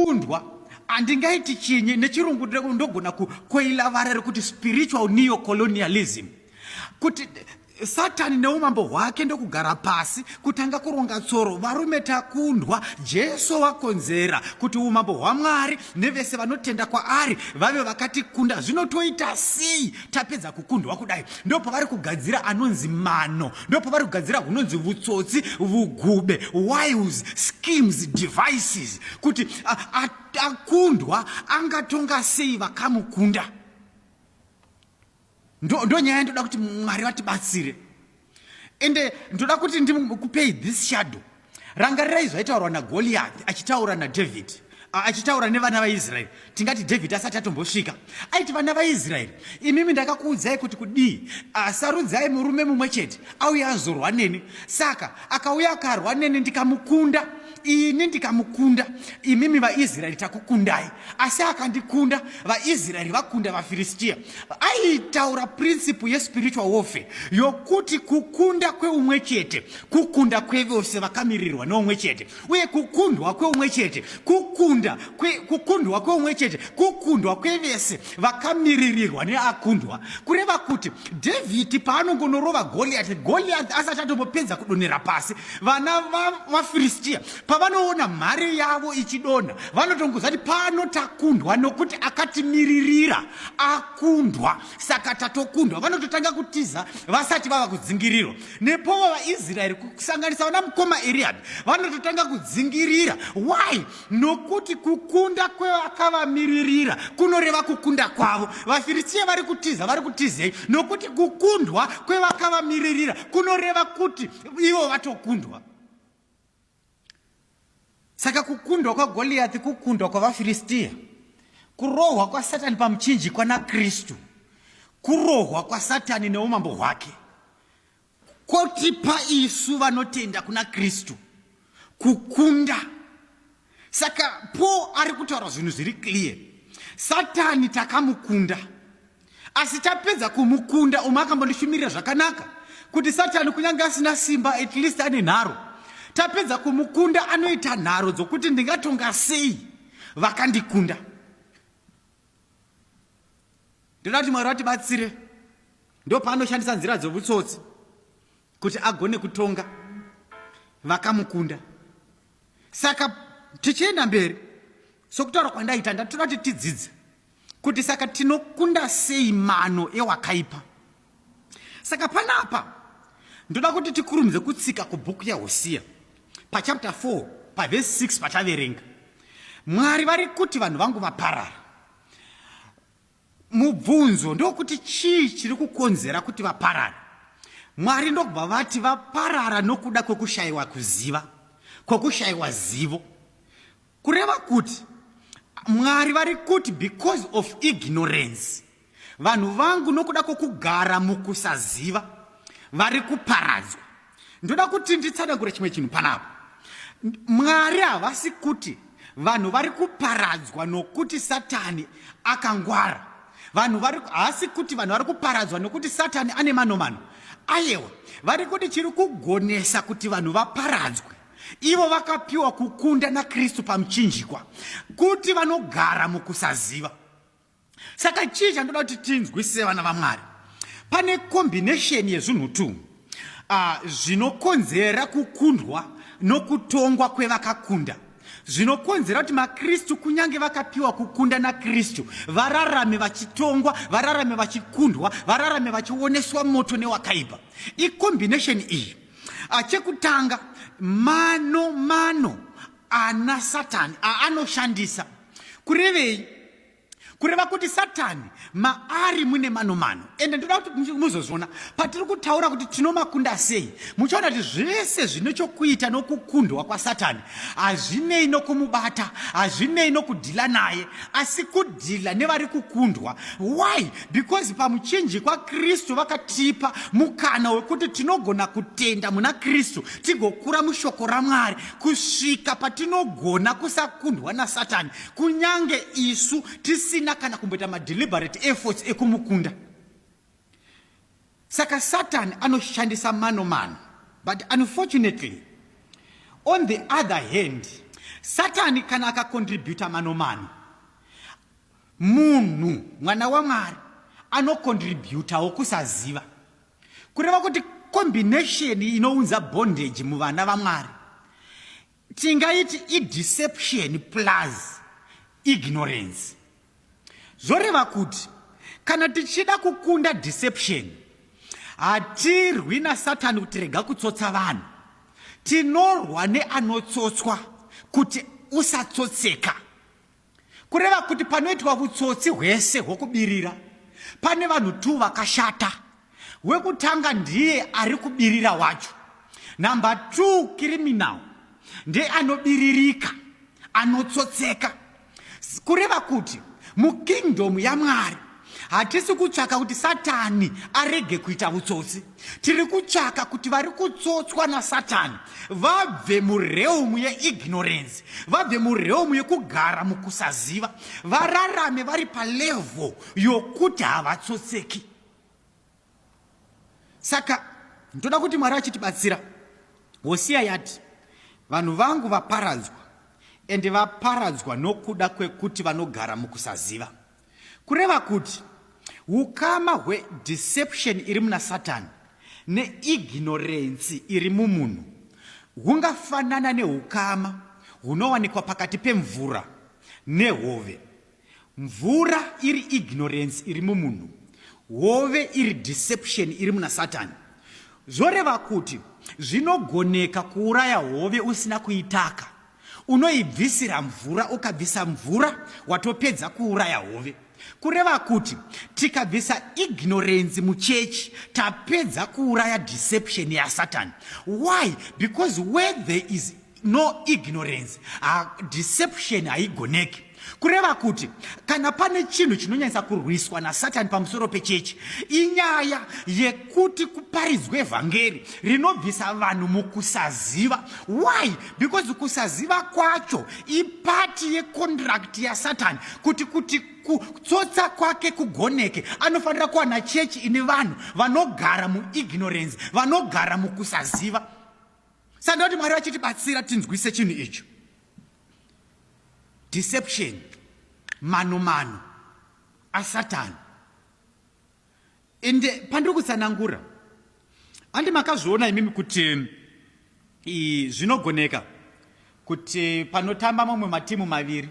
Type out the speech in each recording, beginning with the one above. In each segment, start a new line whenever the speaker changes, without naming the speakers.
kukundwa andingaiti chinyi nechirungu ndogona kukoila varere kuti spiritual neocolonialism, kuti Satani neumambo hwake ndokugara pasi kutanga kuronga tsoro. Varume takundwa, Jesu wakonzera kuti umambo hwaMwari nevese vanotenda kwaari vave vakatikunda. Zvinotoita sei tapedza kukundwa kudai? Ndopo vari kugadzira anonzi mano, ndopo vari kugadzira hunonzi vutsotsi, vugube, wiles, schemes, devices, kuti akundwa angatonga sei vakamukunda. Ndo nyaya ndoda kuti Mwari vatibatsire. Ende ndoda kuti ndikupei this shadow. Rangarirai zvaitaurwa naGoliath achitaura naDavid, achitaura nevana vaIsraeri. Tingati David asati atombosvika, aiti vana vaIsraeri, imimi ndakakuudzai kuti kudii, sarudzai murume mumwe chete auya azorwa neni. Saka akauya akarwa neni ndikamukunda, ini ndikamukunda, imimi vaIsraeri takukundai. Asi akandikunda, vaIsraeri vakunda vaFilistia. Aitaura principle yespiritual warfare yokuti kukunda kweumwe chete kukunda kwevose vakamirirwa neumwe chete, uye kukundwa kweumwe chete kukundwa kweumwe chete kukundwa kwevese vakamiririrwa neakundwa. Kureva kuti David paanongonorova Goliath asati atombopedza kudonera pasi, vana vaFilistia pavanoona mhare yavo ichidonha vanotongoza kuti pano takundwa nokuti akatimiririra akundwa, saka tatokundwa. Vanototanga kutiza vasati vava kudzingirirwa. Nepovo vaIsraeri kusanganisa vana mukoma Eliab vanototanga kudzingirira. Why? Nokuti kukunda kwevakavamiririra kunoreva kukunda kwavo. VaFilistia vari kutiza, vari kutizei nokuti kukundwa kwevakavamiririra kunoreva kuti ivo vatokundwa. Saka kukundwa kwaGoliath kukundwa kwavaFilistia, kurohwa kwaSatani pamuchinjikwa naKristu, kurohwa kwaSatani neumambo hwake, kotipa isu vanotenda kuna Kristu kukunda. Saka Paul ari kutaura zvinhu zviri clear. Satani takamukunda, asi tapedza kumukunda, umwe akambondishumirira zvakanaka kuti Satani kunyange asina simba at least ane nharo. Tapedza kumukunda anoita nharo dzokuti ndingatonga sei vakandikunda. Ndoda kuti Mwari vatibatsire. Ndo paanoshandisa nzira dzovutsotsi kuti agone kutonga vakamukunda. Saka tichienda mberi, sokutaura kwandaita, ndatoda kuti tidzidze kuti saka tinokunda sei mano ewakaipa. Saka panapa ndoda kuti tikurumidze kutsika kubhuku yaHosea pachapter 4 pavesi 6 pataverenga. Mwari vari kuti vanhu vangu vaparara. Mubvunzo ndokuti chii chiri kukonzera kuti vaparara. Mwari ndobva vati vaparara nokuda kwekushayiwa kuziva, kwekushayiwa zivo. Kureva kuti Mwari vari kuti because of ignorance, vanhu vangu nokuda kwokugara mukusaziva vari kuparadzwa. Ndoda kuti nditsanangure chimwe chinhu panapo. Mwari havasi kuti vanhu vari kuparadzwa nokuti Satani akangwara. Haasi kuti vanhu vari kuparadzwa nokuti Satani ane manomano. Ayewa, vari kuti chiri kugonesa kuti vanhu vaparadzwe, ivo vakapiwa kukunda naKristu pamuchinjikwa, kuti vanogara mukusaziva. Saka chii chandoda kuti tinzwisise vana vaMwari? Pane combination yezvinhu tu zvinokonzera kukundwa nokutongwa kwevakakunda. Zvinokonzera kuti maKristu kunyange vakapiwa kukunda naKristu vararame vachitongwa, vararame vachikundwa, vararame vachioneswa moto newakaipa. Combination iyi, chekutanga, mano ana Satani aanoshandisa. Kurevei? Kureva kuti Satani maari mune manomano. Ende ndoda kuti muzozvona patiri kutaura kuti tinomakunda sei. Muchaona kuti zvese zvinochokuita nokukundwa kwaSatani hazvinei nokumubata, hazvinei nokudhila naye, asi kudhila nevari kukundwa. Why? Because pamuchinjikwa Kristu vakatipa mukana wekuti tinogona kutenda muna Kristu tigokura mushoko raMwari kusvika patinogona kusakundwa naSatani, kunyange isu tisina kana kumboita deliberate efforts ekumukunda. Saka Satani anoshandisa manomano. But unfortunately, on the other hand, Satani kana akakontributa manomano, munhu mwana waMwari anokontributawo kusaziva, kureva kuti combination inounza bondage muvana vaMwari tingaiti i-deception plus ignorance. Zvoreva kuti kana tichida kukunda deception, hatirwi naSatani kuti rega kutsotsa vanhu, tinorwa neanotsotswa kuti usatsotseka. Kureva kuti panoitwa vutsotsi hwese hwokubirira, pane vanhu tu vakashata. Wekutanga ndiye ari kubirira wacho. Number 2, criminal ndiye anobiririka, anotsotseka. Kureva kuti mukingdom yaMwari hatisi kutsvaka kuti Satani arege kuita vutsotsi, tiri kutsvaka kuti vari kutsotswa naSatani vabve murealm yeignorance, vabve murealm yekugara mukusaziva, vararame vari palevel yokuti havatsotseki. Saka ndoda kuti Mwari achitibatsira. Hosea yati vanhu vangu vaparadzwa, ende vaparadzwa nokuda kwekuti vanogara mukusaziva. Kureva kuti ukama hwedeception iri muna Satani neignorance iri mumunhu hungafanana neukama hunowanikwa pakati pemvura nehove. Mvura iri ignorance iri mumunhu, hove iri deception iri muna Satani. Zvoreva kuti zvinogoneka kuuraya hove usina kuitaka. Unoibvisira mvura, ukabvisa mvura watopedza kuuraya hove. Kureva kuti tikabvisa ignorance muchechi tapedza kuuraya deception yaSatani. Why? Because where there is no ignorance, deception haigoneki. Kureva kuti kana pane chinhu chinonyanyisa kurwiswa naSatani pamusoro pechechi, inyaya yekuti kuparidzwe vhangeri rinobvisa vanhu mukusaziva. Why? Because kusaziva kwacho ipati yecontract yaSatani kuti kutsotsa kwake kugoneke anofanira kuwana chechi ine vanhu vanogara muignorance, vanogara mukusaziva. Sandoti Mwari achitibatsira tinzwise chinhu icho. Deception, manomano aSatani. Ende pandiri kutsanangura, handi makazviona imimi kuti zvinogoneka kuti panotamba mamwe matimu maviri,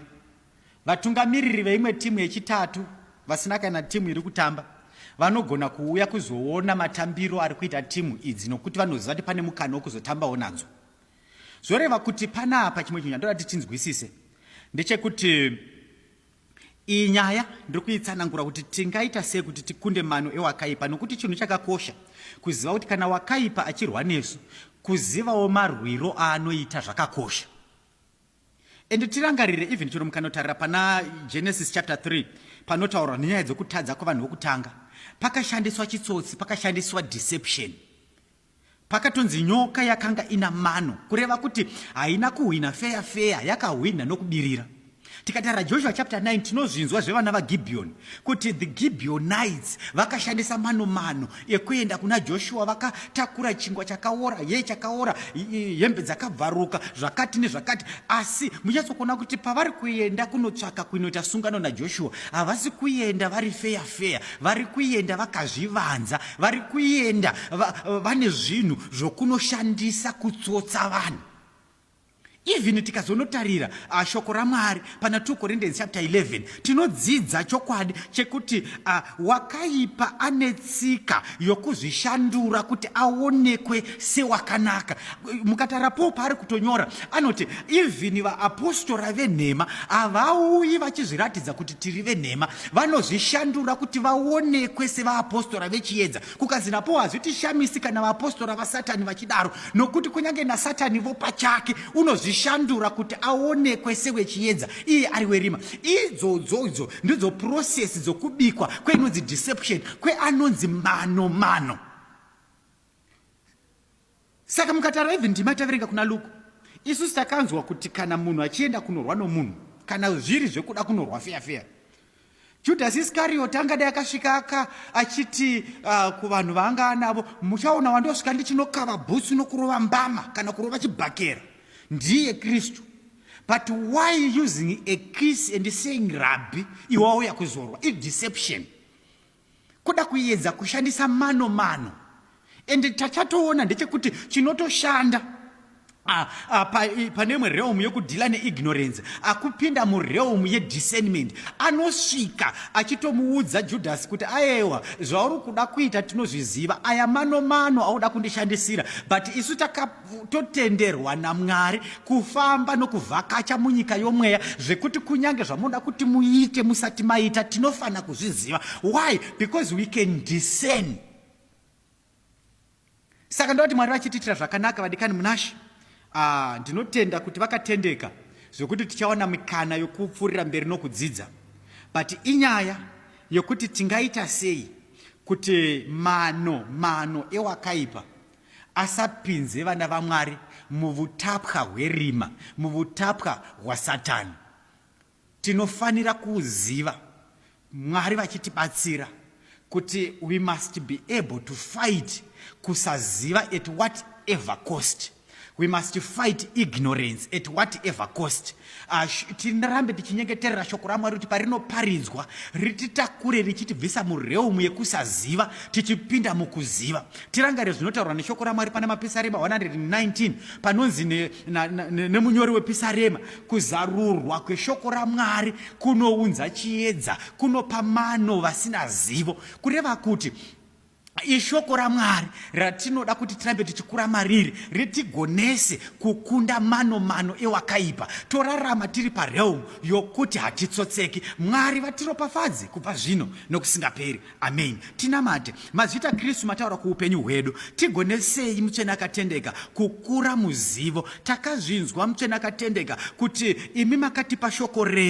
vatungamiriri veimwe timu yechitatu vasina kana timu iri kutamba vanogona kuuya kuzoona matambiro ari kuita timu idzi nokuti vanoziva kuti pane mukana wekuzotambawo nadzo. Zvoreva kuti panapa chimwe chinhu ndoda tinzwisise ndechekuti iyi nyaya ndiri kuitsanangura kuti tingaita sei kuti tikunde mano ewakaipa, nokuti chinhu chakakosha kuziva kuti kana wakaipa achirwa nesu, kuzivawo marwiro aanoita zvakakosha. Ende tirangarire even chiro mukanotarira pana Genesis chapter 3 panotaurwa nenyaya dzokutadza kwavanhu vokutanga, pakashandiswa chitsotsi, pakashandiswa deception, pakatonzi nyoka yakanga ina mano, kureva kuti haina kuhwina feya, yakahwina nokubirira. Tikatarira Joshua chapter 9 tinozvinzwa zvevana vaGibheoni kuti the Gibeonites vakashandisa manomano ekuenda kuna Joshua, vakatakura chingwa chakaora, chakaora, hembe dzakabvaruka, zvakati nezvakati. Asi muchatsokuona kuti pavari kuenda kunotsvaka kuinoita sungano naJoshua, havasi kuenda vari feya, vari kuenda vakazvivanza, vari kuenda vane zvinhu zvokunoshandisa kutsotsa vanhu. Even tikazonotarira shoko raMwari pana 2 Corinthians chapter 11 tinodzidza chokwadi chekuti wakaipa ane tsika yokuzvishandura kuti aonekwe sewakanaka. Mukatarapo paari kutonyora anoti even vaapostora venhema havauyi vachizviratidza kuti tiri venhema, vanozvishandura kuti vaonekwe sevaapostora vechiedza. Kukazinapo hazvitishamisi kana vaapostora vaSatani vachidaro, nokuti kunyange naSatani vo pachake unozvishandura kuti aonekwe sewechiedza iye ari werima. Idzodzo ndidzo process dzokubikwa kwenonzi deception, kweanonzi manomano. Saka mukatarira even ndima taverenga kuna Luke, isusu takanzwa kuti kana munhu achienda kunorwa nomunhu, kana zviri zvekuda kunorwa feya, Judas Iscariot angadai akasvika achiti kuvanhu vaanga anavo, muchaona wandosvika ndichinokava bhutsu nokurova mbama kana kurova chibhakera, ndiye Kristu. But why using a kiss and saying rabbi, iwauya kuzorwa? It's deception. Kuda kuyedza kushandisa mano. And tachatoona ndechekuti chinotoshanda pane realm yekudhila neignorance akupinda murealm yediscernment. Anosvika achitomuudza Judas kuti ayewa zvauri kuda kuita tinozviziva, aya mano auda kundishandisira, but isu takatotenderwa naMwari kufamba nokuvhakacha munyika yomweya zvekuti kunyange zvamunoda kuti muite musati maita tinofana kuzviziva. Why? Because we can discern. Saka ndoti Mwari vachititira zvakanaka vadikani munashi. Ndinotenda kuti vakatendeka zvokuti tichaona mikana yokupfuurira mberi nokudzidza, but inyaya yokuti tingaita sei kuti mano ewakaipa asapinze vana vaMwari muvutapwa hwerima, muvutapwa hwaSatani. Tinofanira kuziva, Mwari vachitibatsira, kuti we must be able to fight kusaziva at whatever cost. We must fight ignorance at whatever cost. Tinarambe tichinyengeterera shoko raMwari kuti parinoparidzwa rititakure richitibvisa murealm yekusaziva tichipinda mukuziva. Tirangare zvinotaurwa neshoko raMwari pana mapisarema 119 panonzi nemunyori wepisarema, kuzarurwa kweshoko raMwari kunounza chiedza, kunopa mano vasina zivo, kureva kuti ishoko raMwari ratinoda kuti tirambe tichikura mariri ritigonese kukunda mano ewakaipa, torarama tiri parealm yokuti hatitsotseki. Mwari vatiropafadze kubva zvino nokusingaperi. Amen. Tinamate. Mazvita Kristu mataura kuupenyu hwedu, tigonesei mutsvene akatendeka kukura muzivo. Takazvinzwa mutsvene akatendeka kuti imi makatipa shoko renyu